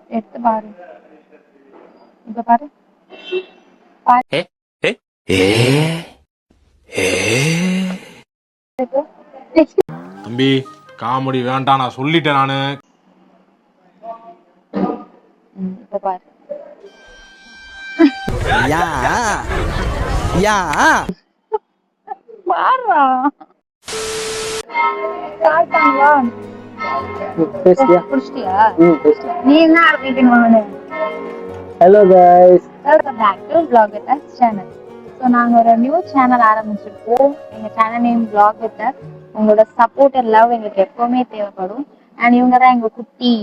எடுத்து பாரு. இப்ப பாரு. பாரு. தம்பி காமெடி வேண்டாம், நான் சொல்லிட்டேன் நானு. இப்ப பாரு. யா யா பாருடா. சாப்பிட்டாங்களா? பேசியா? குடிச்சிட்டியா? பேசலாம். நீ என்ன ஆரம்பிக்கணும் நானு? Hello guys, welcome back to vlog with us channel. So நாங்கள் ஒரு நியூ சேனல் ஆரம்பிச்சிருக்கோம். எங்கள் channel name vlog with us. உங்களோட சப்போர்ட் அண்ட் லவ் எங்களுக்கு எப்பவுமே தேவைப்படும். அண்ட் இவங்க தான் எங்கள் குட்டி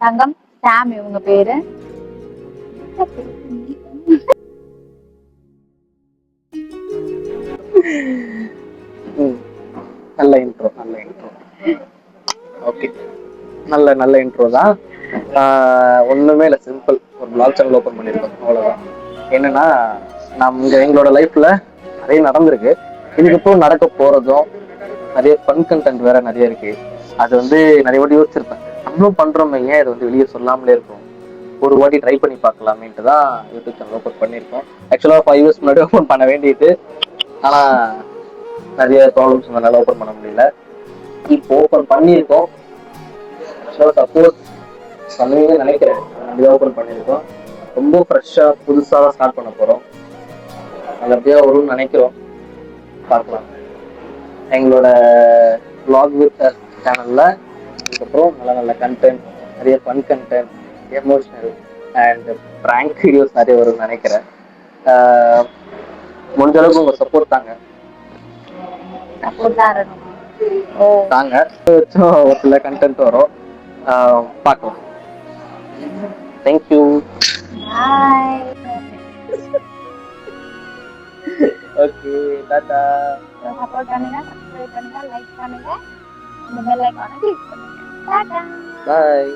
தங்கம் சாம், இவங்க பேரு. நல்ல இன்ட்ரோ. ஓகே, நல்ல இன்ட்ரோ தான். ஒண்ணுமே இல்லை, சிம்பிள். ஒரு பிளாக் சேனல் ஓப்பன் பண்ணியிருக்கோம், அவ்வளோதான். என்னன்னா, எங்களோட லைஃப்ல நிறைய நடந்திருக்கு. இதுக்கப்புறம் நடக்க போறதும் நிறைய ஃபன் கண்டென்ட் வேற நிறைய இருக்கு. அது நிறைய வாட்டி யோசிச்சிருப்பேன், நம்மளும் பண்றோமே, ஏன் இதை வெளியே சொல்லாமலே இருக்கும், ஒரு வாட்டி ட்ரை பண்ணி பார்க்கலாமேன்ட்டு தான் யூடியூப் சேனல் ஓப்பன் பண்ணியிருக்கோம். ஆக்சுவலாக 5 years முன்னாடி ஓப்பன் பண்ண வேண்டியது, ஆனால் நிறைய ப்ராப்ளம்ஸ் அதனால ஓப்பன் பண்ண முடியல. இப்போ ஓப்பன் பண்ணியிருக்கோம். சப்போஸ் பண்ணுவீங்கன்னு நினைக்கிறேன். அப்படியே ஓப்பன் பண்ணியிருக்கோம். ரொம்ப ஃப்ரெஷ்ஷாக புதுசாக தான் ஸ்டார்ட் பண்ண போகிறோம். அது அப்படியே வரும்னு நினைக்கிறோம், பார்க்கலாம். எங்களோட vlog with us சேனலில் இதுக்கப்புறம் நல்ல கண்டென்ட், நிறைய fun content, emotional and prank videos நிறைய வரும்னு நினைக்கிறேன். முடிஞ்ச அளவுக்கு உங்கள் சப்போர்ட் தாங்க. தாங்க ஒரு சில கண்டென்ட் வரும், பார்க்கலாம். தேங்க்யூ. ஓகே, டாடா. சப்போர்ட் பண்ணுங்க, சப்ஸ்கிரைப் பண்ணுங்க, லைக் பண்ணுங்க, இந்த பெல் ஐகானை கிளிக் பண்ணுங்க. டாடா. பாய்.